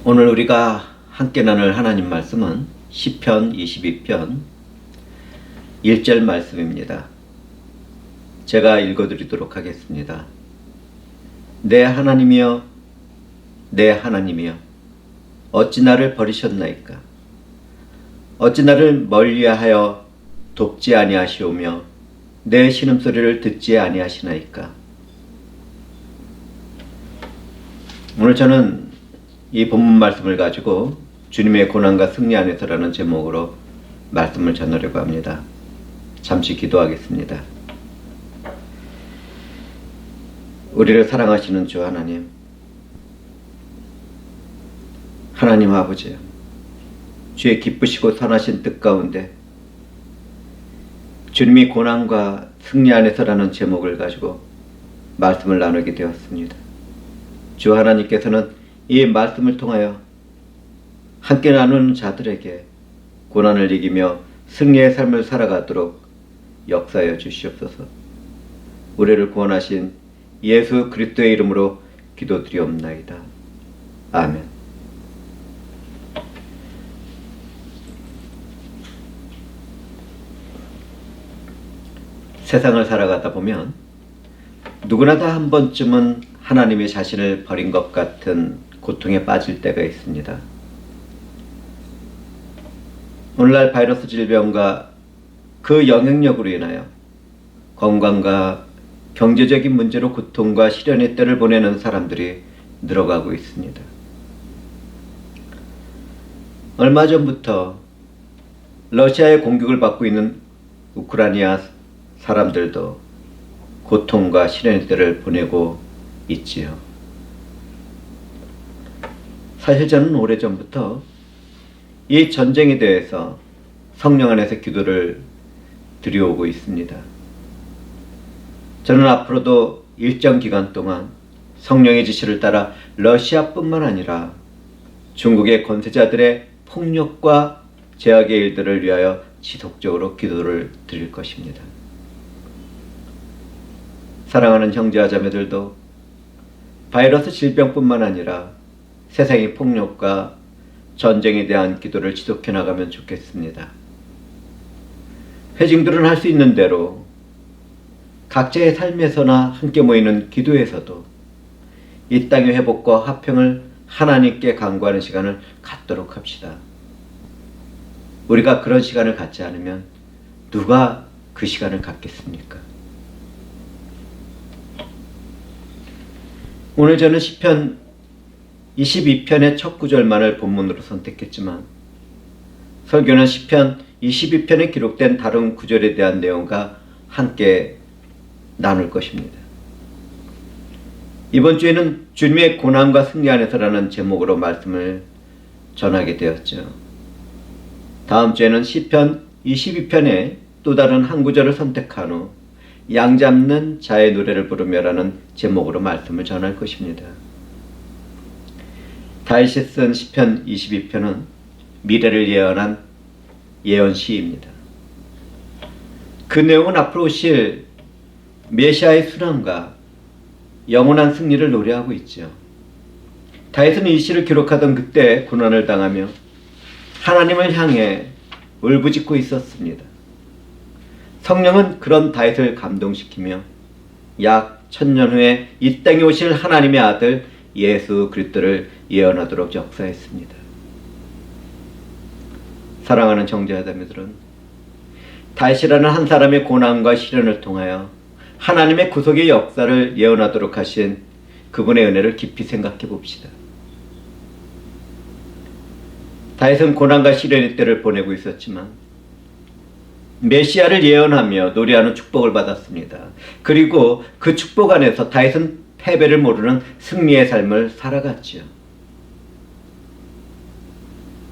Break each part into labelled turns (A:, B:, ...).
A: 오늘 우리가 함께 나눌 하나님 말씀은 시편 22편 1절 말씀입니다. 제가 읽어드리도록 하겠습니다. 내 하나님이여, 내 하나님이여, 어찌 나를 버리셨나이까? 어찌 나를 멀리하여 돕지 아니하시오며 내 신음소리를 듣지 아니하시나이까? 오늘 저는 이 본문 말씀을 가지고 주님의 고난과 승리 안에서라는 제목으로 말씀을 전하려고 합니다. 잠시 기도하겠습니다. 우리를 사랑하시는 주 하나님, 하나님 아버지, 주의 기쁘시고 선하신 뜻 가운데 주님이 고난과 승리 안에서라는 제목을 가지고 말씀을 나누게 되었습니다. 주 하나님께서는 이 말씀을 통하여 함께 나누는 자들에게 고난을 이기며 승리의 삶을 살아가도록 역사하여 주시옵소서. 우리를 구원하신 예수 그리스도의 이름으로 기도드리옵나이다. 아멘. 세상을 살아가다 보면 누구나 다 한 번쯤은 하나님의 자신을 버린 것 같은 고통에 빠질 때가 있습니다. 오늘날 바이러스 질병과 그 영향력으로 인하여 건강과 경제적인 문제로 고통과 시련의 때를 보내는 사람들이 늘어가고 있습니다. 얼마 전부터 러시아의 공격을 받고 있는 우크라이나 사람들도 고통과 시련의 때를 보내고 있지요. 사실 저는 오래전부터 이 전쟁에 대해서 성령 안에서 기도를 드려오고 있습니다. 저는 앞으로도 일정 기간 동안 성령의 지시를 따라 러시아뿐만 아니라 중국의 권세자들의 폭력과 제약의 일들을 위하여 지속적으로 기도를 드릴 것입니다. 사랑하는 형제와 자매들도 바이러스 질병뿐만 아니라 세상의 폭력과 전쟁에 대한 기도를 지속해 나가면 좋겠습니다. 회중들은 할 수 있는 대로 각자의 삶에서나 함께 모이는 기도에서도 이 땅의 회복과 화평을 하나님께 간구하는 시간을 갖도록 합시다. 우리가 그런 시간을 갖지 않으면 누가 그 시간을 갖겠습니까? 오늘 저는 시편 22편의 첫 구절만을 본문으로 선택했지만 설교는 시편 22편에 기록된 다른 구절에 대한 내용과 함께 나눌 것입니다. 이번 주에는 주님의 고난과 승리 안에서라는 제목으로 말씀을 전하게 되었죠. 다음 주에는 시편 22편의 또 다른 한 구절을 선택한 후 양 잡는 자의 노래를 부르며라는 제목으로 말씀을 전할 것입니다. 다윗이 쓴 시편 22편은 미래를 예언한 예언시입니다. 그 내용은 앞으로 오실 메시아의 순환과 영원한 승리를 노래하고 있죠. 다윗은 이 시를 기록하던 그때 고난을 당하며 하나님을 향해 울부짖고 있었습니다. 성령은 그런 다윗을 감동시키며 약 1000년 후에 이 땅에 오실 하나님의 아들 예수 그리스도를 예언하도록 역사했습니다. 사랑하는 형제자매들은 다윗이라는 한 사람의 고난과 시련을 통하여 하나님의 구속의 역사를 예언하도록 하신 그분의 은혜를 깊이 생각해 봅시다. 다윗은 고난과 시련의 때를 보내고 있었지만 메시아를 예언하며 노래하는 축복을 받았습니다. 그리고 그 축복 안에서 다윗은 패배를 모르는 승리의 삶을 살아갔지요.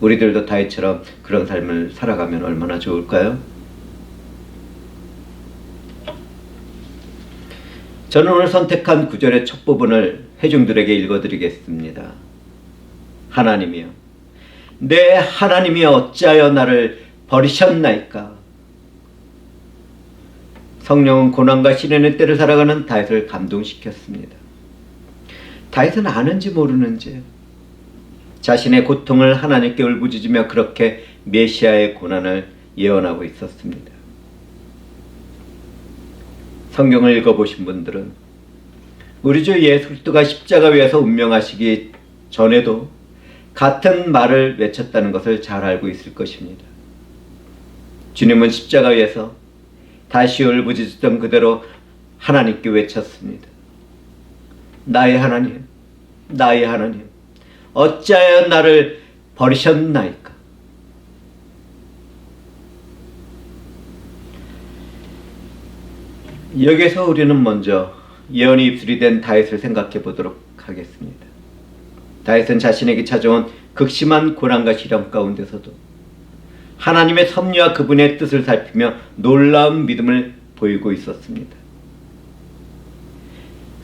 A: 우리들도 다윗처럼 그런 삶을 살아가면 얼마나 좋을까요? 저는 오늘 선택한 구절의 첫 부분을 회중들에게 읽어드리겠습니다. 하나님이여, 내 하나님이여, 어찌하여 나를 버리셨나이까? 성령은 고난과 시련의 때를 살아가는 다윗을 감동시켰습니다. 다윗은 아는지 모르는지 자신의 고통을 하나님께 울부짖으며 그렇게 메시아의 고난을 예언하고 있었습니다. 성경을 읽어보신 분들은 우리 주 예수 그리스도가 십자가 위에서 운명하시기 전에도 같은 말을 외쳤다는 것을 잘 알고 있을 것입니다. 주님은 십자가 위에서 다시 울부짖었던 그대로 하나님께 외쳤습니다. 나의 하나님, 나의 하나님, 어찌하여 나를 버리셨나이까? 여기서 우리는 먼저 예언이 입술이 된 다윗을 생각해 보도록 하겠습니다. 다윗은 자신에게 찾아온 극심한 고난과 시련 가운데서도 하나님의 섭리와 그분의 뜻을 살피며 놀라운 믿음을 보이고 있었습니다.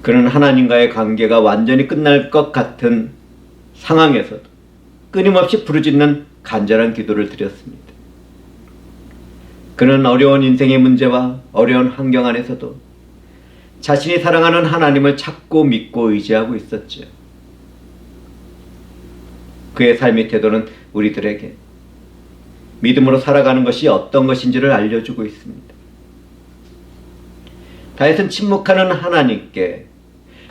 A: 그는 하나님과의 관계가 완전히 끝날 것 같은 상황에서도 끊임없이 부르짖는 간절한 기도를 드렸습니다. 그는 어려운 인생의 문제와 어려운 환경 안에서도 자신이 사랑하는 하나님을 찾고 믿고 의지하고 있었죠. 그의 삶의 태도는 우리들에게 믿음으로 살아가는 것이 어떤 것인지를 알려주고 있습니다. 다윗은 침묵하는 하나님께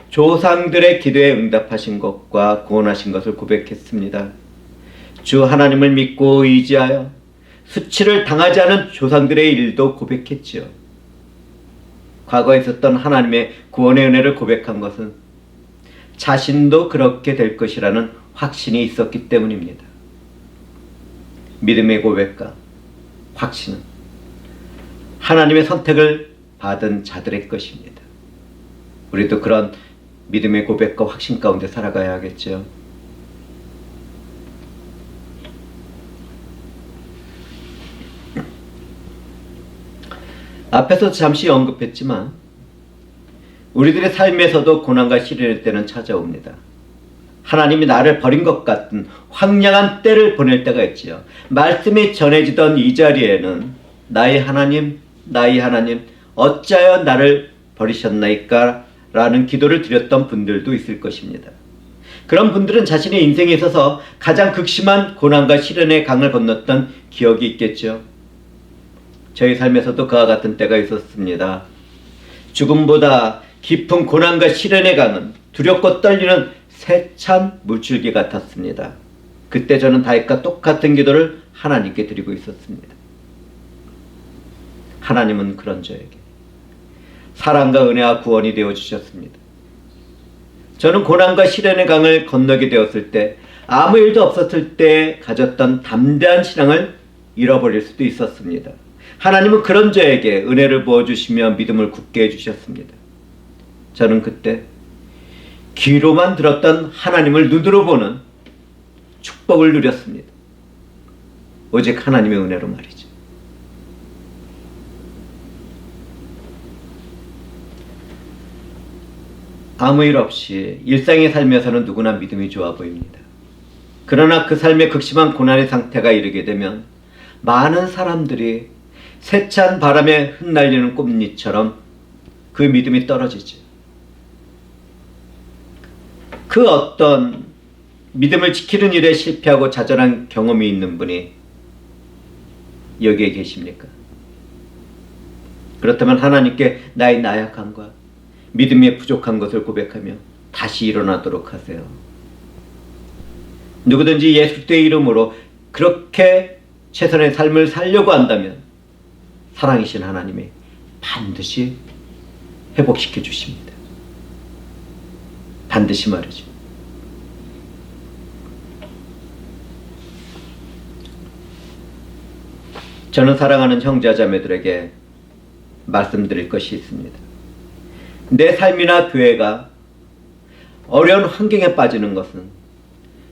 A: 조상들의 기도에 응답하신 것과 구원하신 것을 고백했습니다. 주 하나님을 믿고 의지하여 수치를 당하지 않은 조상들의 일도 고백했지요. 과거에 있었던 하나님의 구원의 은혜를 고백한 것은 자신도 그렇게 될 것이라는 확신이 있었기 때문입니다. 믿음의 고백과 확신은 하나님의 선택을 받은 자들의 것입니다. 우리도 그런 믿음의 고백과 확신 가운데 살아가야 하겠죠. 앞에서 잠시 언급했지만 우리들의 삶에서도 고난과 시련의 때는 찾아옵니다. 하나님이 나를 버린 것 같은 황량한 때를 보낼 때가 있지요. 말씀이 전해지던 이 자리에는 나의 하나님, 나의 하나님, 어찌하여 나를 버리셨나이까? 라는 기도를 드렸던 분들도 있을 것입니다. 그런 분들은 자신의 인생에 있어서 가장 극심한 고난과 시련의 강을 건넜던 기억이 있겠죠. 저희 삶에서도 그와 같은 때가 있었습니다. 죽음보다 깊은 고난과 시련의 강은 두렵고 떨리는 세찬 물줄기 같았습니다. 그때 저는 다윗과 똑같은 기도를 하나님께 드리고 있었습니다. 하나님은 그런 저에게 사랑과 은혜와 구원이 되어 주셨습니다. 저는 고난과 시련의 강을 건너게 되었을 때 아무 일도 없었을 때 가졌던 담대한 신앙을 잃어버릴 수도 있었습니다. 하나님은 그런 저에게 은혜를 부어주시며 믿음을 굳게 해주셨습니다. 저는 그때 귀로만 들었던 하나님을 눈으로 보는 축복을 누렸습니다. 오직 하나님의 은혜로 말이죠. 아무 일 없이 일상의 삶에서는 누구나 믿음이 좋아 보입니다. 그러나 그 삶의 극심한 고난의 상태가 이르게 되면 많은 사람들이 세찬 바람에 흩날리는 꽃잎처럼 그 믿음이 떨어지죠. 그 어떤 믿음을 지키는 일에 실패하고 좌절한 경험이 있는 분이 여기에 계십니까? 그렇다면 하나님께 나의 나약함과 믿음의 부족한 것을 고백하며 다시 일어나도록 하세요. 누구든지 예수 그리스도의 이름으로 그렇게 최선의 삶을 살려고 한다면 사랑이신 하나님이 반드시 회복시켜 주십니다. 반드시 말이죠. 저는 사랑하는 형제자매들에게 말씀드릴 것이 있습니다. 내 삶이나 교회가 어려운 환경에 빠지는 것은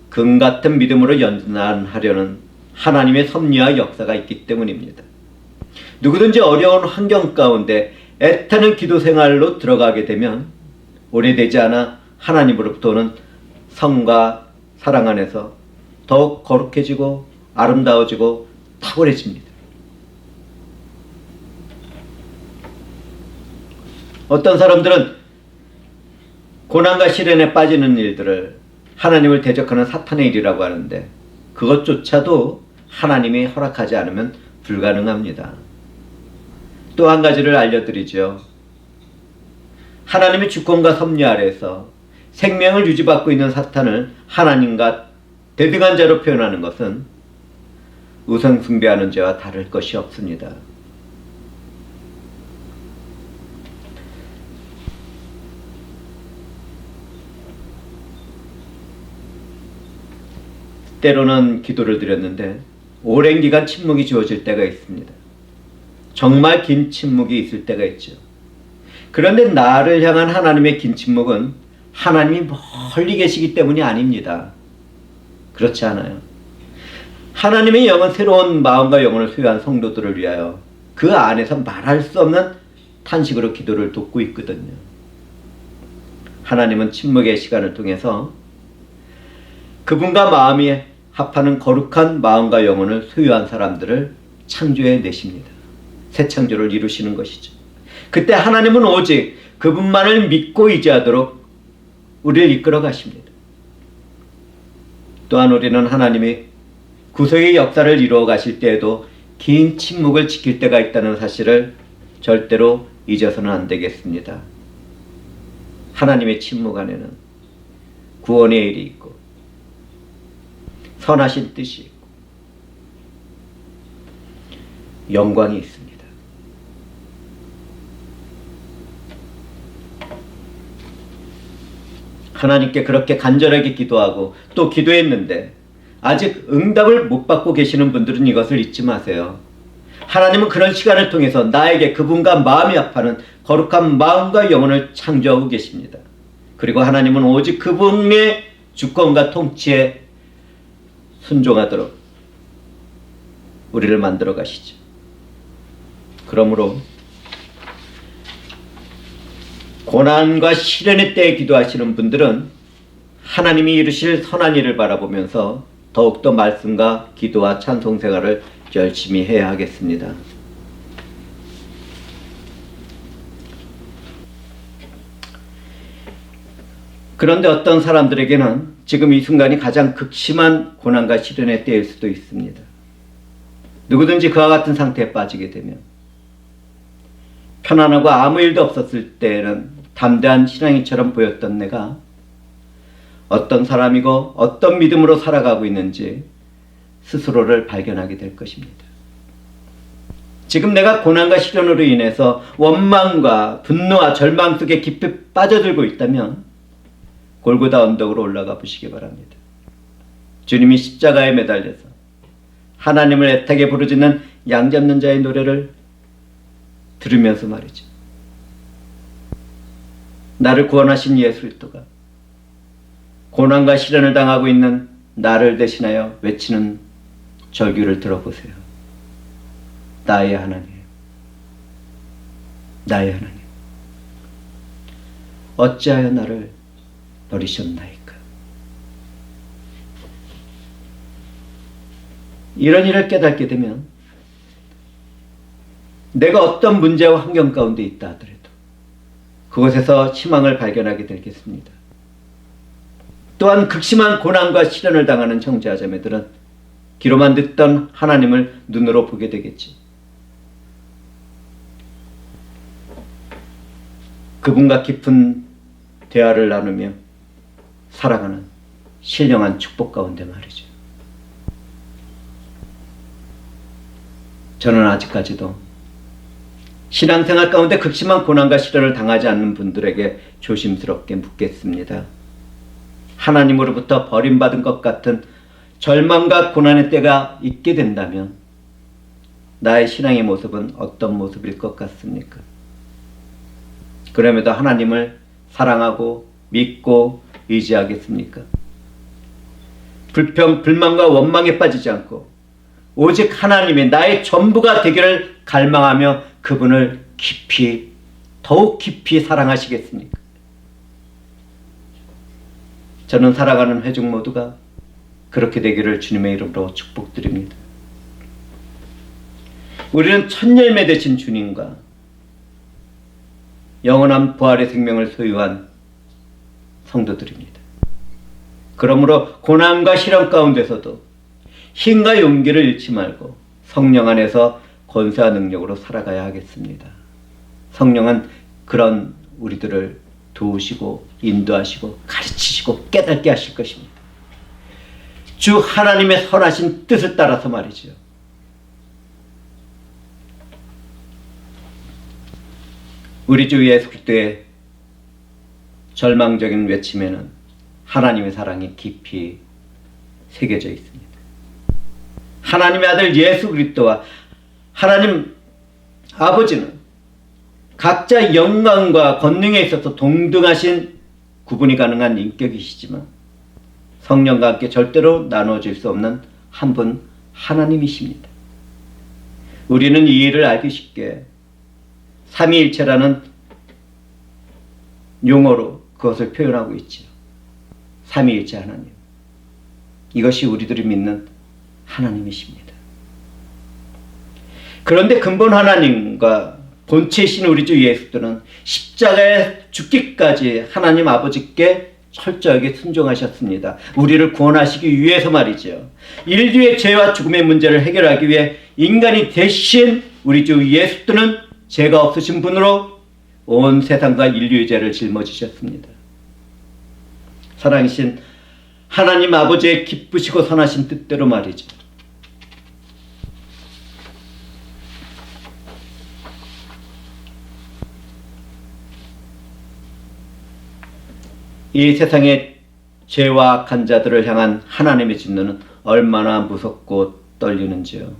A: 금같은 믿음으로 연단하려는 하나님의 섭리와 역사가 있기 때문입니다. 누구든지 어려운 환경 가운데 애타는 기도 생활로 들어가게 되면 오래되지 않아 하나님으로부터 오는 성과 사랑 안에서 더욱 거룩해지고 아름다워지고 탁월해집니다. 어떤 사람들은 고난과 시련에 빠지는 일들을 하나님을 대적하는 사탄의 일이라고 하는데 그것조차도 하나님이 허락하지 않으면 불가능합니다. 또 한 가지를 알려드리죠. 하나님의 주권과 섭리 아래에서 생명을 유지받고 있는 사탄을 하나님과 대등한 자로 표현하는 것은 우상 숭배하는 죄와 다를 것이 없습니다. 때로는 기도를 드렸는데 오랜 기간 침묵이 주어질 때가 있습니다. 정말 긴 침묵이 있을 때가 있죠. 그런데 나를 향한 하나님의 긴 침묵은 하나님이 멀리 계시기 때문이 아닙니다. 그렇지 않아요. 하나님의 영은 새로운 마음과 영혼을 소유한 성도들을 위하여 그 안에서 말할 수 없는 탄식으로 기도를 돕고 있거든요. 하나님은 침묵의 시간을 통해서 그분과 마음이 합하는 거룩한 마음과 영혼을 소유한 사람들을 창조해 내십니다. 새 창조를 이루시는 것이죠. 그때 하나님은 오직 그분만을 믿고 의지하도록 우리를 이끌어 가십니다. 또한 우리는 하나님이 구속의 역사를 이루어 가실 때에도 긴 침묵을 지킬 때가 있다는 사실을 절대로 잊어서는 안 되겠습니다. 하나님의 침묵 안에는 구원의 일이 있고 선하신 뜻이 있고 영광이 있습니다. 하나님께 그렇게 간절하게 기도하고 또 기도했는데 아직 응답을 못 받고 계시는 분들은 이것을 잊지 마세요. 하나님은 그런 시간을 통해서 나에게 그분과 마음이 합하는 거룩한 마음과 영혼을 창조하고 계십니다. 그리고 하나님은 오직 그분의 주권과 통치에 순종하도록 우리를 만들어 가시죠. 그러므로 고난과 시련의 때에 기도하시는 분들은 하나님이 이루실 선한 일을 바라보면서 더욱더 말씀과 기도와 찬송 생활을 열심히 해야 하겠습니다. 그런데 어떤 사람들에게는 지금 이 순간이 가장 극심한 고난과 시련의 때일 수도 있습니다. 누구든지 그와 같은 상태에 빠지게 되면 편안하고 아무 일도 없었을 때에는 담대한 신앙인처럼 보였던 내가 어떤 사람이고 어떤 믿음으로 살아가고 있는지 스스로를 발견하게 될 것입니다. 지금 내가 고난과 시련으로 인해서 원망과 분노와 절망 속에 깊이 빠져들고 있다면 골고다 언덕으로 올라가 보시기 바랍니다. 주님이 십자가에 매달려서 하나님을 애타게 부르짖는 양 잡는 자의 노래를 들으면서 말이죠. 나를 구원하신 예수 그리스도가 고난과 시련을 당하고 있는 나를 대신하여 외치는 절규를 들어보세요. 나의 하나님, 나의 하나님, 어찌하여 나를 버리셨나이까. 이런 일을 깨닫게 되면 내가 어떤 문제와 환경 가운데 있다 하더라도 그곳에서 희망을 발견하게 되겠습니다. 또한 극심한 고난과 시련을 당하는 형제자매들은 귀로만 듣던 하나님을 눈으로 보게 되겠지. 그분과 깊은 대화를 나누며 살아가는 신령한 축복 가운데 말이죠. 저는 아직까지도 신앙생활 가운데 극심한 고난과 시련을 당하지 않는 분들에게 조심스럽게 묻겠습니다. 하나님으로부터 버림받은 것 같은 절망과 고난의 때가 있게 된다면 나의 신앙의 모습은 어떤 모습일 것 같습니까? 그럼에도 하나님을 사랑하고 믿고 의지하겠습니까? 불평, 불만과 원망에 빠지지 않고 오직 하나님이 나의 전부가 되기를 갈망하며 그분을 깊이, 더욱 깊이 사랑하시겠습니까? 저는 살아가는 회중 모두가 그렇게 되기를 주님의 이름으로 축복드립니다. 우리는 첫 열매 되신 주님과 영원한 부활의 생명을 소유한 성도들입니다. 그러므로 고난과 시련 가운데서도 힘과 용기를 잃지 말고 성령 안에서 권세와 능력으로 살아가야 하겠습니다. 성령은 그런 우리들을 도우시고 인도하시고 가르치시고 깨닫게 하실 것입니다. 주 하나님의 선하신 뜻을 따라서 말이죠. 우리 주 예수 그리스도의 절망적인 외침에는 하나님의 사랑이 깊이 새겨져 있습니다. 하나님의 아들 예수 그리스도와 하나님 아버지는 각자 영광과 권능에 있어서 동등하신 구분이 가능한 인격이시지만 성령과 함께 절대로 나누어질 수 없는 한 분 하나님이십니다. 우리는 이 일을 알기 쉽게 삼위일체라는 용어로 그것을 표현하고 있지요. 삼위일체 하나님. 이것이 우리들이 믿는 하나님이십니다. 그런데 근본 하나님과 본체이신 우리 주 예수님은 십자가에 죽기까지 하나님 아버지께 철저하게 순종하셨습니다. 우리를 구원하시기 위해서 말이죠. 인류의 죄와 죽음의 문제를 해결하기 위해 인간이 대신 우리 주 예수님은 죄가 없으신 분으로 온 세상과 인류의 죄를 짊어지셨습니다. 사랑이신 하나님 아버지의 기쁘시고 선하신 뜻대로 말이죠. 이 세상의 죄와 악한 자들을 향한 하나님의 진노는 얼마나 무섭고 떨리는지요.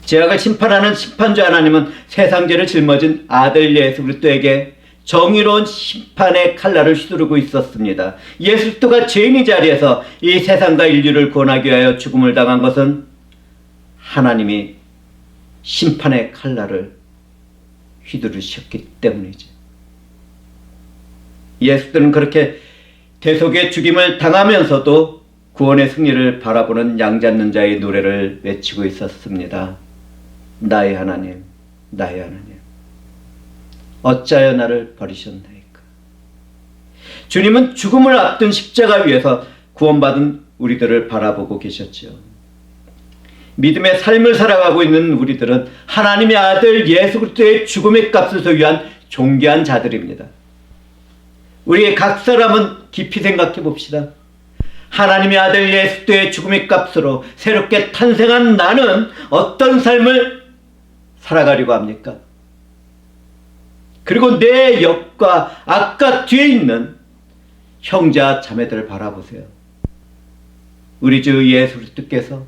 A: 죄악을 심판하는 심판주 하나님은 세상 죄를 짊어진 아들 예수 그리스도에게 정의로운 심판의 칼날을 휘두르고 있었습니다. 예수 그리스도가 죄인의 자리에서 이 세상과 인류를 구원하기 위하여 죽음을 당한 것은 하나님이 심판의 칼날을 휘두르셨기 때문이죠. 예수들은 그렇게 대속의 죽임을 당하면서도 구원의 승리를 바라보는 양 잡는 자의 노래를 외치고 있었습니다. 나의 하나님, 나의 하나님, 어찌하여 나를 버리셨나이까. 주님은 죽음을 앞둔 십자가 위에서 구원받은 우리들을 바라보고 계셨죠. 믿음의 삶을 살아가고 있는 우리들은 하나님의 아들 예수 그리스도의 죽음의 값을 소유한 존귀한 자들입니다. 우리 각 사람은 깊이 생각해 봅시다. 하나님의 아들 예수 그리스도의 죽음의 값으로 새롭게 탄생한 나는 어떤 삶을 살아가려고 합니까? 그리고 내 옆과 아까 뒤에 있는 형제와 자매들을 바라보세요. 우리 주 예수 그리스도께서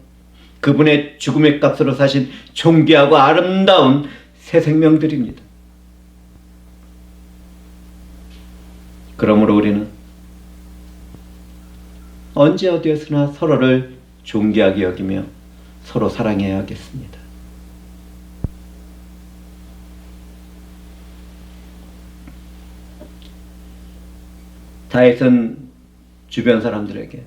A: 그분의 죽음의 값으로 사신 존귀하고 아름다운 새 생명들입니다. 그러므로 우리는 언제 어디에서나 서로를 존귀하게 여기며 서로 사랑해야 하겠습니다. 다윗은 주변 사람들에게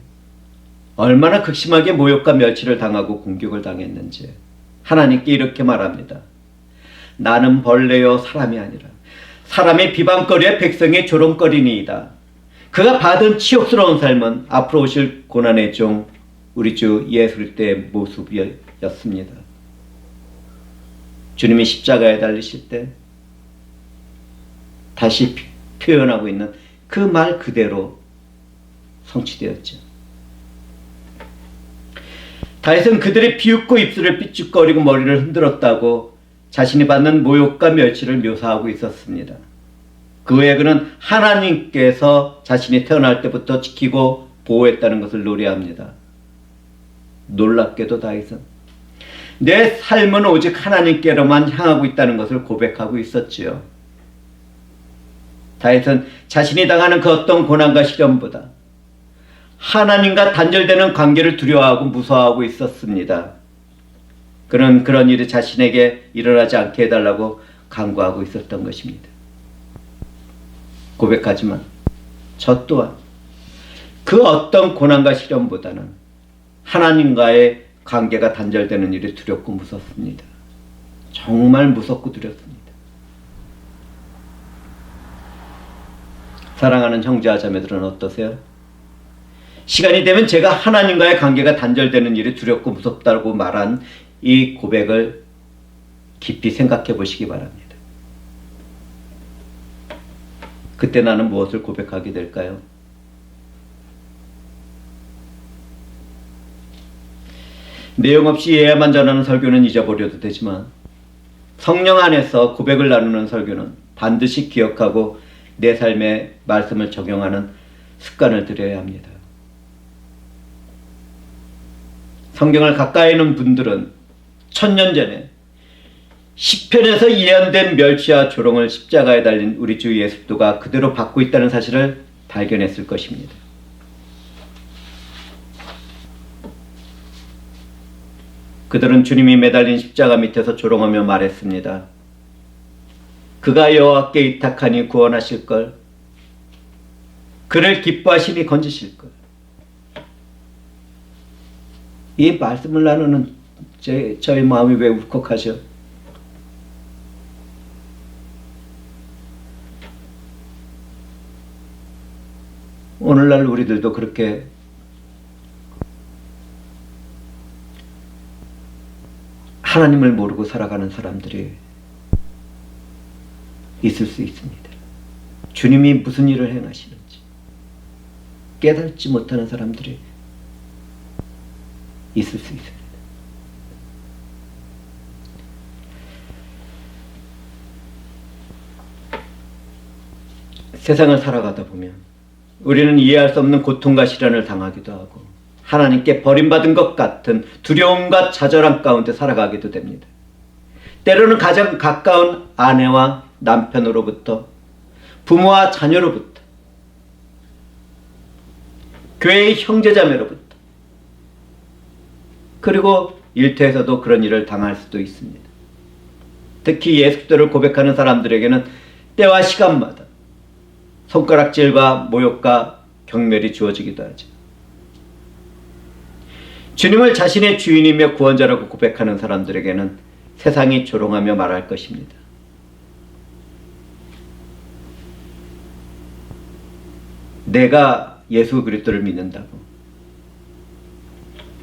A: 얼마나 극심하게 모욕과 멸치를 당하고 공격을 당했는지 하나님께 이렇게 말합니다. 나는 벌레요 사람이 아니라 사람의 비방거리에 백성의 조롱거리니이다. 그가 받은 치욕스러운 삶은 앞으로 오실 고난의 종 우리 주 예수 그리스도의 모습이었습니다. 주님이 십자가에 달리실 때 다시 표현하고 있는 그 말 그대로 성취되었죠. 다윗은 그들의 비웃고 입술을 삐죽거리고 머리를 흔들었다고 자신이 받는 모욕과 멸치를 묘사하고 있었습니다. 그 외에 그는 하나님께서 자신이 태어날 때부터 지키고 보호했다는 것을 노래합니다. 놀랍게도 다윗은 내 삶은 오직 하나님께로만 향하고 있다는 것을 고백하고 있었지요. 다윗은 자신이 당하는 그 어떤 고난과 시련보다 하나님과 단절되는 관계를 두려워하고 무서워하고 있었습니다. 그는 그런 일이 자신에게 일어나지 않게 해달라고 간구하고 있었던 것입니다. 고백하지만 저 또한 그 어떤 고난과 시련보다는 하나님과의 관계가 단절되는 일이 두렵고 무섭습니다. 정말 무섭고 두렵습니다. 사랑하는 형제와 자매들은 어떠세요? 시간이 되면 제가 하나님과의 관계가 단절되는 일이 두렵고 무섭다고 말한 이 고백을 깊이 생각해 보시기 바랍니다. 그때 나는 무엇을 고백하게 될까요? 내용 없이 예야만 전하는 설교는 잊어버려도 되지만 성령 안에서 고백을 나누는 설교는 반드시 기억하고 내 삶에 말씀을 적용하는 습관을 들여야 합니다. 성경을 가까이 있는 분들은 천년 전에 시편에서 예언된 멸치와 조롱을 십자가에 달린 우리 주 예수 그리스도가 그대로 받고 있다는 사실을 발견했을 것입니다. 그들은 주님이 매달린 십자가 밑에서 조롱하며 말했습니다. 그가 여호와께 의탁하니 구원하실 걸, 그를 기뻐하시니 건지실 걸. 이 말씀을 나누는 저의 마음이 왜 울컥하죠? 오늘날 우리들도 그렇게 하나님을 모르고 살아가는 사람들이 있을 수 있습니다. 주님이 무슨 일을 행하시는지 깨닫지 못하는 사람들이 있을 수 있습니다. 세상을 살아가다 보면 우리는 이해할 수 없는 고통과 시련을 당하기도 하고 하나님께 버림받은 것 같은 두려움과 좌절함 가운데 살아가기도 됩니다. 때로는 가장 가까운 아내와 남편으로부터, 부모와 자녀로부터, 교회의 형제자매로부터, 그리고 일터에서도 그런 일을 당할 수도 있습니다. 특히 예수 그리스도를 고백하는 사람들에게는 때와 시간마다 손가락질과 모욕과 경멸이 주어지기도 하죠. 주님을 자신의 주인이며 구원자라고 고백하는 사람들에게는 세상이 조롱하며 말할 것입니다. 내가 예수 그리스도를 믿는다고.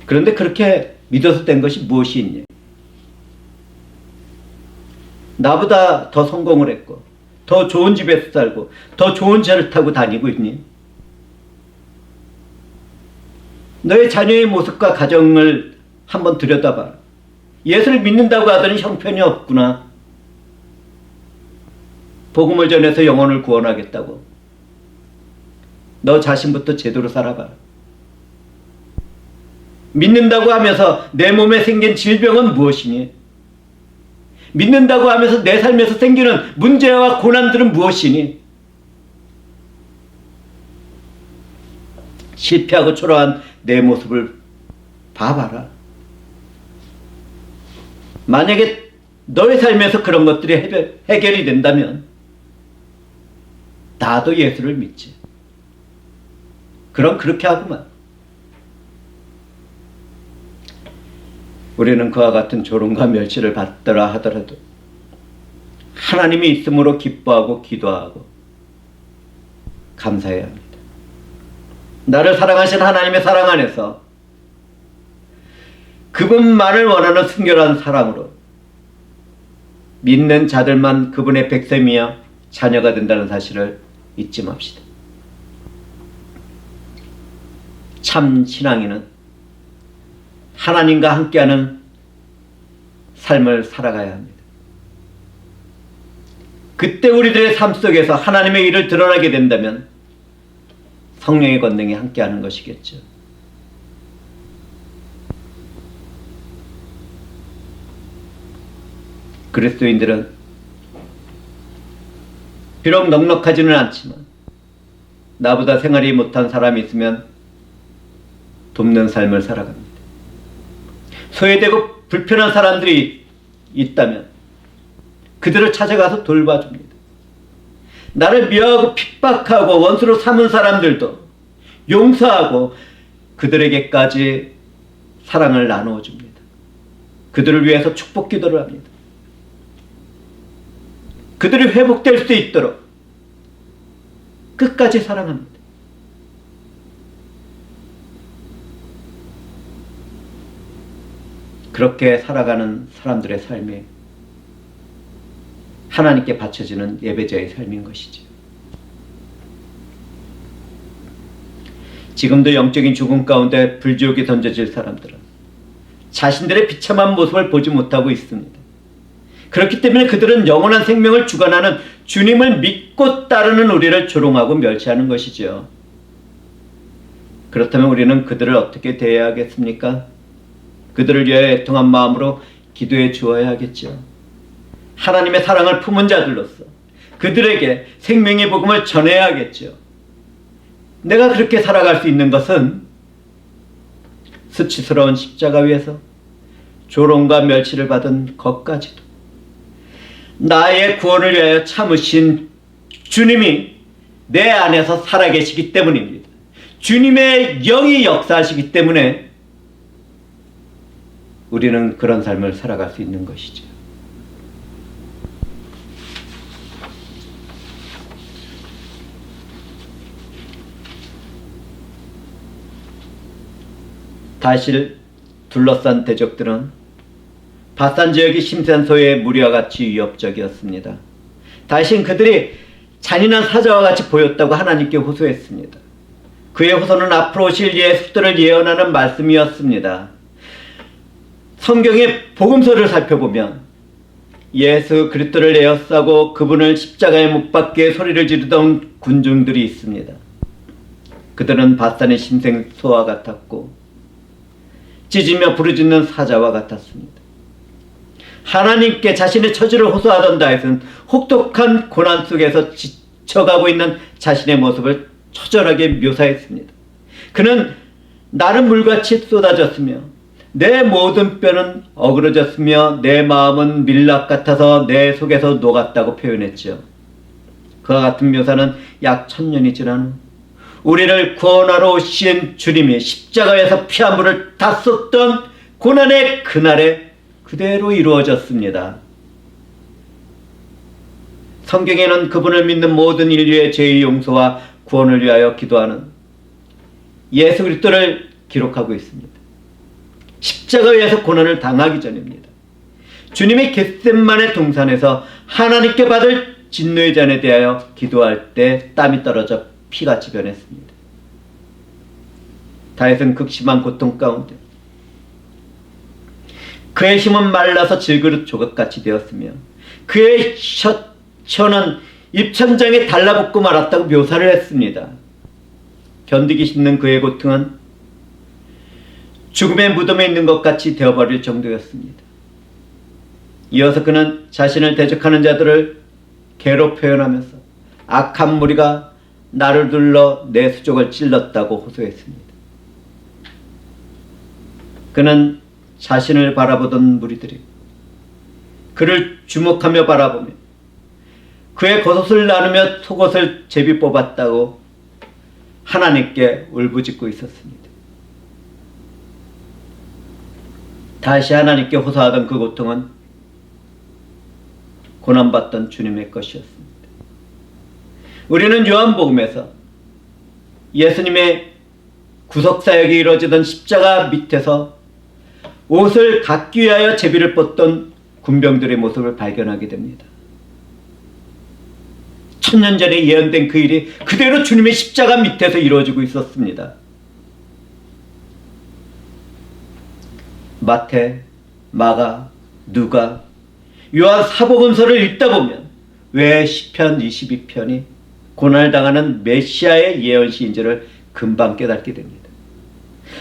A: 그런데 그렇게 믿어서 된 것이 무엇이 있냐? 나보다 더 성공을 했고 더 좋은 집에서 살고 더 좋은 차를 타고 다니고 있니? 너의 자녀의 모습과 가정을 한번 들여다봐. 예수를 믿는다고 하더니 형편이 없구나. 복음을 전해서 영혼을 구원하겠다고. 너 자신부터 제대로 살아봐. 믿는다고 하면서 내 몸에 생긴 질병은 무엇이니? 믿는다고 하면서 내 삶에서 생기는 문제와 고난들은 무엇이니? 실패하고 초라한 내 모습을 봐봐라. 만약에 너의 삶에서 그런 것들이 해결이 된다면 나도 예수를 믿지. 그럼 그렇게 하구만. 우리는 그와 같은 조롱과 멸시를 받더라 하더라도 하나님이 있음으로 기뻐하고 기도하고 감사해야 합니다. 나를 사랑하신 하나님의 사랑 안에서 그분만을 원하는 순결한 사랑으로 믿는 자들만 그분의 백성이며 자녀가 된다는 사실을 잊지 맙시다. 참 신앙인은 하나님과 함께하는 삶을 살아가야 합니다. 그때 우리들의 삶 속에서 하나님의 일을 드러나게 된다면 성령의 권능이 함께하는 것이겠죠. 그리스도인들은 비록 넉넉하지는 않지만 나보다 생활이 못한 사람이 있으면 돕는 삶을 살아갑니다. 소외되고 불편한 사람들이 있다면 그들을 찾아가서 돌봐줍니다. 나를 미워하고 핍박하고 원수로 삼은 사람들도 용서하고 그들에게까지 사랑을 나누어 줍니다. 그들을 위해서 축복 기도를 합니다. 그들이 회복될 수 있도록 끝까지 사랑합니다. 그렇게 살아가는 사람들의 삶이 하나님께 바쳐지는 예배자의 삶인 것이죠. 지금도 영적인 죽음 가운데 불지옥에 던져질 사람들은 자신들의 비참한 모습을 보지 못하고 있습니다. 그렇기 때문에 그들은 영원한 생명을 주관하는 주님을 믿고 따르는 우리를 조롱하고 멸시하는 것이죠. 그렇다면 우리는 그들을 어떻게 대해야 하겠습니까? 그들을 위하여 애통한 마음으로 기도해 주어야 하겠죠. 하나님의 사랑을 품은 자들로서 그들에게 생명의 복음을 전해야 하겠죠. 내가 그렇게 살아갈 수 있는 것은 수치스러운 십자가 위에서 조롱과 멸시를 받은 것까지도 나의 구원을 위하여 참으신 주님이 내 안에서 살아계시기 때문입니다. 주님의 영이 역사하시기 때문에 우리는 그런 삶을 살아갈 수 있는 것이죠. 다시를 둘러싼 대적들은 바산 지역이 심산소의 무리와 같이 위협적이었습니다. 다시는 그들이 잔인한 사자와 같이 보였다고 하나님께 호소했습니다. 그의 호소는 앞으로 오실 예수들을 예언하는 말씀이었습니다. 성경의 복음서를 살펴보면 예수 그리스도를 에워싸고 그분을 십자가에 못 박게 소리를 지르던 군중들이 있습니다. 그들은 바산의 심생소와 같았고 짖으며 부르짖는 사자와 같았습니다. 하나님께 자신의 처지를 호소하던 다윗은 혹독한 고난 속에서 지쳐가고 있는 자신의 모습을 처절하게 묘사했습니다. 그는 나는 물같이 쏟아졌으며 내 모든 뼈는 어그러졌으며 내 마음은 밀랍 같아서 내 속에서 녹았다고 표현했죠. 그와 같은 묘사는 약 1000년이 지난 후 우리를 구원하러 오신 주님이 십자가에서 피 한 불을 다 쏟던 고난의 그날에 그대로 이루어졌습니다. 성경에는 그분을 믿는 모든 인류의 죄의 용서와 구원을 위하여 기도하는 예수 그리스도를 기록하고 있습니다. 십자가에서 고난을 당하기 전입니다. 주님이 겟셋마네 동산에서 하나님께 받을 진노의 잔에 대하여 기도할 때 땀이 떨어져 피같이 변했습니다. 다윗은 극심한 고통 가운데 그의 힘은 말라서 질그릇 조각같이 되었으며 그의 셔츠는 입천장에 달라붙고 말았다고 묘사를 했습니다. 견디기 힘든 그의 고통은 죽음의 무덤에 있는 것 같이 되어버릴 정도였습니다. 이어서 그는 자신을 대적하는 자들을 개로 표현하면서 악한 무리가 나를 둘러 내 수족을 찔렀다고 호소했습니다. 그는 자신을 바라보던 무리들이 그를 주목하며 바라보며 그의 겉옷을 나누며 속옷을 제비 뽑았다고 하나님께 울부짖고 있었습니다. 다시 하나님께 호소하던 그 고통은 고난받던 주님의 것이었습니다. 우리는 요한복음에서 예수님의 구속사역이 이루어지던 십자가 밑에서 옷을 갖기 위하여 제비를 뽑던 군병들의 모습을 발견하게 됩니다. 1000년 전에 예언된 그 일이 그대로 주님의 십자가 밑에서 이루어지고 있었습니다. 마태, 마가, 누가, 요한 사복음서를 읽다 보면 왜 시편 22편이 고난을 당하는 메시아의 예언시인지를 금방 깨닫게 됩니다.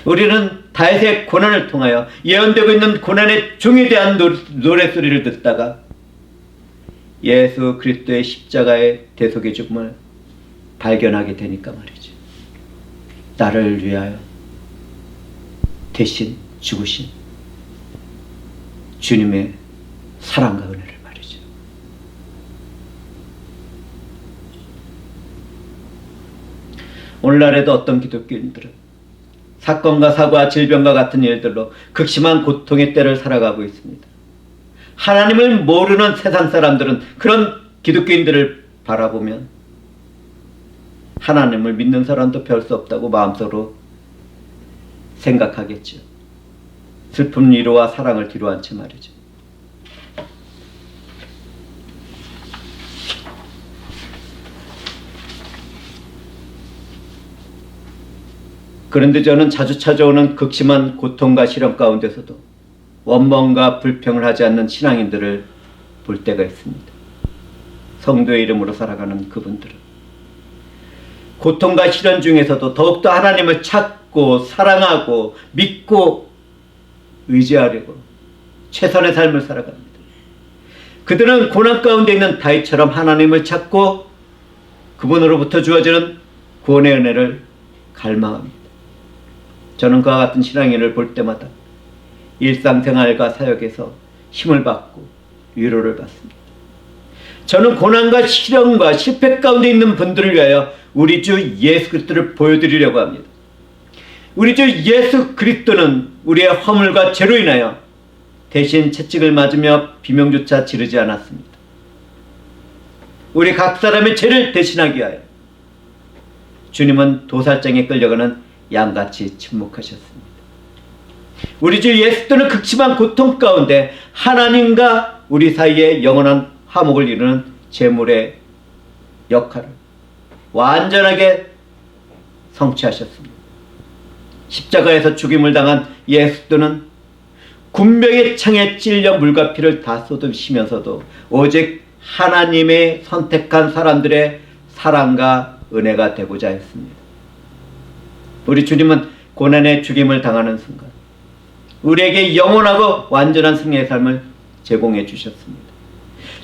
A: 우리는 다윗의 고난을 통하여 예언되고 있는 고난의 종에 대한 노래소리를 듣다가 예수 그리스도의 십자가의 대속의 죽음을 발견하게 되니까 말이죠. 나를 위하여 대신 죽으신 주님의 사랑과 은혜를 말이죠. 오늘날에도 어떤 기독교인들은 사건과 사고와 질병과 같은 일들로 극심한 고통의 때를 살아가고 있습니다. 하나님을 모르는 세상 사람들은 그런 기독교인들을 바라보면 하나님을 믿는 사람도 별 수 없다고 마음속으로 생각하겠죠. 슬픈 위로와 사랑을 뒤로한 채 말이죠. 그런데 저는 자주 찾아오는 극심한 고통과 시련 가운데서도 원망과 불평을 하지 않는 신앙인들을 볼 때가 있습니다. 성도의 이름으로 살아가는 그분들은 고통과 시련 중에서도 더욱더 하나님을 찾고 사랑하고 믿고 의지하려고 최선의 삶을 살아갑니다. 그들은 고난 가운데 있는 다윗처럼 하나님을 찾고 그분으로부터 주어지는 구원의 은혜를 갈망합니다. 저는 그와 같은 신앙인을 볼 때마다 일상생활과 사역에서 힘을 받고 위로를 받습니다. 저는 고난과 시련과 실패 가운데 있는 분들을 위하여 우리 주 예수 그리스도를 보여드리려고 합니다. 우리 주 예수 그리스도는 우리의 허물과 죄로 인하여 대신 채찍을 맞으며 비명조차 지르지 않았습니다. 우리 각 사람의 죄를 대신하기 위하여 주님은 도살장에 끌려가는 양같이 침묵하셨습니다. 우리 주 예수님은 극심한 고통 가운데 하나님과 우리 사이에 영원한 화목을 이루는 제물의 역할을 완전하게 성취하셨습니다. 십자가에서 죽임을 당한 예수님은 군병의 창에 찔려 물과 피를 다 쏟으시면서도 오직 하나님의 선택한 사람들의 사랑과 은혜가 되고자 했습니다. 우리 주님은 고난의 죽임을 당하는 순간 우리에게 영원하고 완전한 승리의 삶을 제공해 주셨습니다.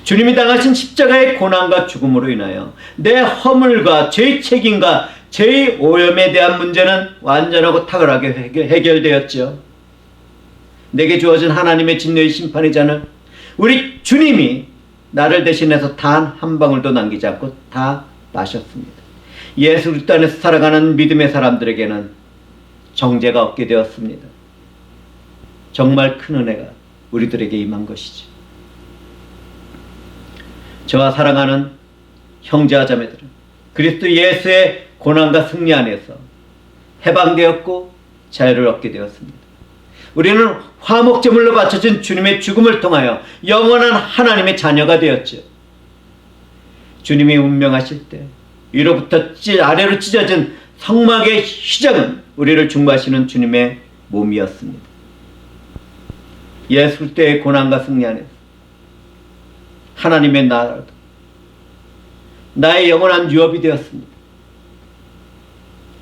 A: 주님이 당하신 십자가의 고난과 죽음으로 인하여 내 허물과 죄의 책임과 죄의 오염에 대한 문제는 완전하고 탁월하게 해결되었죠. 내게 주어진 하나님의 진노의 심판이자는 우리 주님이 나를 대신해서 단 한 방울도 남기지 않고 다 마셨습니다. 예수 그리스도 안에서 살아가는 믿음의 사람들에게는 정죄가 없게 되었습니다. 정말 큰 은혜가 우리들에게 임한 것이지. 저와 사랑하는 형제와 자매들은 그리스도 예수의 고난과 승리 안에서 해방되었고 자유를 얻게 되었습니다. 우리는 화목제물로 바쳐진 주님의 죽음을 통하여 영원한 하나님의 자녀가 되었죠. 주님이 운명하실 때 위로부터 아래로 찢어진 성막의 휘장은 우리를 중보하시는 주님의 몸이었습니다. 예수 그리스도의 고난과 승리 안에서 하나님의 나라도 나의 영원한 유업이 되었습니다.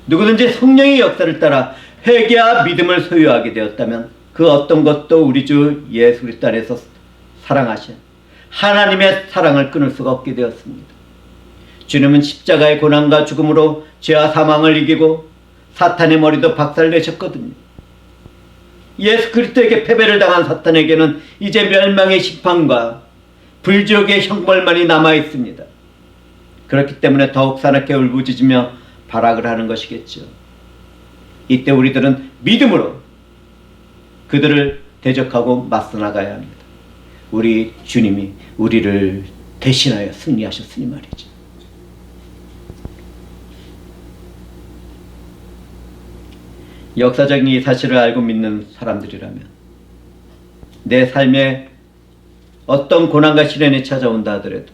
A: 누구든지 성령의 역사를 따라 회개와 믿음을 소유하게 되었다면 그 어떤 것도 우리 주 예수 그리스도 안에서 사랑하신 하나님의 사랑을 끊을 수가 없게 되었습니다. 주님은 십자가의 고난과 죽음으로 죄와 사망을 이기고 사탄의 머리도 박살내셨거든요. 예수 그리스도에게 패배를 당한 사탄에게는 이제 멸망의 심판과 불지옥의 형벌만이 남아있습니다. 그렇기 때문에 더욱 사납게 울부짖으며 발악을 하는 것이겠죠. 이때 우리들은 믿음으로 그들을 대적하고 맞서 나가야 합니다. 우리 주님이 우리를 대신하여 승리하셨으니 말이죠. 역사적인 이 사실을 알고 믿는 사람들이라면 내 삶에 어떤 고난과 시련이 찾아온다 하더라도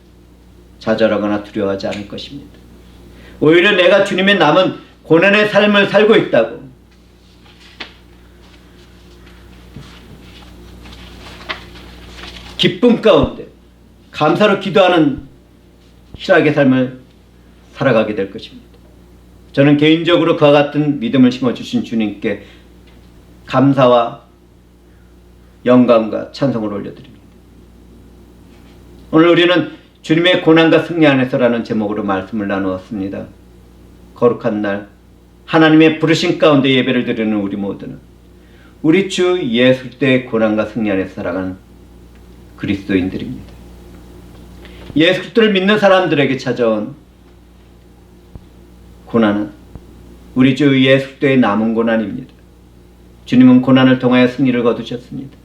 A: 좌절하거나 두려워하지 않을 것입니다. 오히려 내가 주님의 남은 고난의 삶을 살고 있다고 기쁨 가운데 감사로 기도하는 희락의 삶을 살아가게 될 것입니다. 저는 개인적으로 그와 같은 믿음을 심어주신 주님께 감사와 영광과 찬송을 올려드립니다. 오늘 우리는 주님의 고난과 승리 안에서라는 제목으로 말씀을 나누었습니다. 거룩한 날 하나님의 부르신 가운데 예배를 드리는 우리 모두는 우리 주 예수 그리스도의 고난과 승리 안에서 살아가는 그리스도인들입니다. 예수 그리스도를 믿는 사람들에게 찾아온 고난은 우리 주 예수 그리스도의 남은 고난입니다. 주님은 고난을 통하여 승리를 거두셨습니다.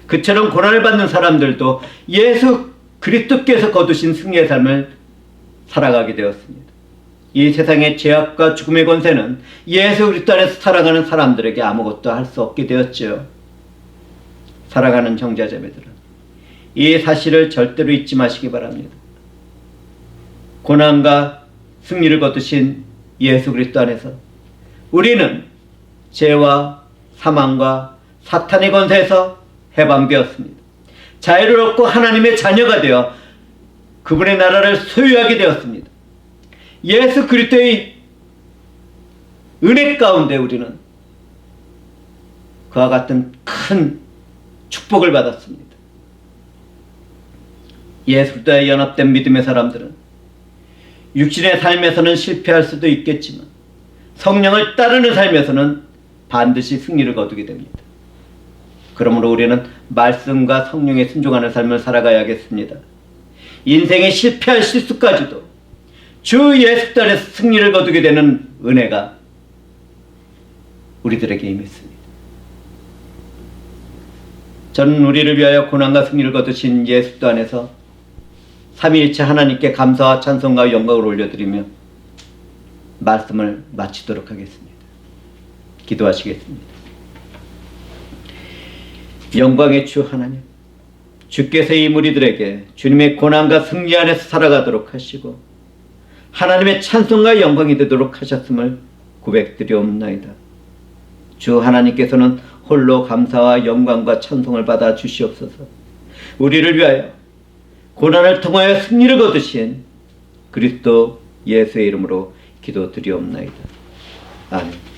A: 그처럼 고난을 받는 사람들도 예수 그리스도께서 거두신 승리의 삶을 살아가게 되었습니다. 이 세상의 죄악과 죽음의 권세는 예수 그리스도 안에서 살아가는 사람들에게 아무것도 할 수 없게 되었죠. 사랑하는 형제자매들은 이 사실을 절대로 잊지 마시기 바랍니다. 고난과 승리를 거두신 예수 그리스도 안에서 우리는 죄와 사망과 사탄의 권세에서 해방되었습니다. 자유를 얻고 하나님의 자녀가 되어 그분의 나라를 소유하게 되었습니다. 예수 그리스도의 은혜 가운데 우리는 그와 같은 큰 축복을 받았습니다. 예수 그리스도에 연합된 믿음의 사람들은 육신의 삶에서는 실패할 수도 있겠지만 성령을 따르는 삶에서는 반드시 승리를 거두게 됩니다. 그러므로 우리는 말씀과 성령에 순종하는 삶을 살아가야겠습니다. 인생의 실패할 실수까지도 주 예수 그리스도 안에서 승리를 거두게 되는 은혜가 우리들에게 임했습니다. 저는 우리를 위하여 고난과 승리를 거두신 예수 그리스도 안에서 삼위일체 하나님께 감사와 찬송과 영광을 올려드리며 말씀을 마치도록 하겠습니다. 기도하시겠습니다. 영광의 주 하나님, 주께서 이 무리들에게 주님의 고난과 승리 안에서 살아가도록 하시고 하나님의 찬송과 영광이 되도록 하셨음을 고백드리옵나이다. 주 하나님께서는 홀로 감사와 영광과 찬송을 받아 주시옵소서. 우리를 위하여 고난을 통하여 승리를 거두신 그리스도 예수의 이름으로 기도드리옵나이다. 아멘.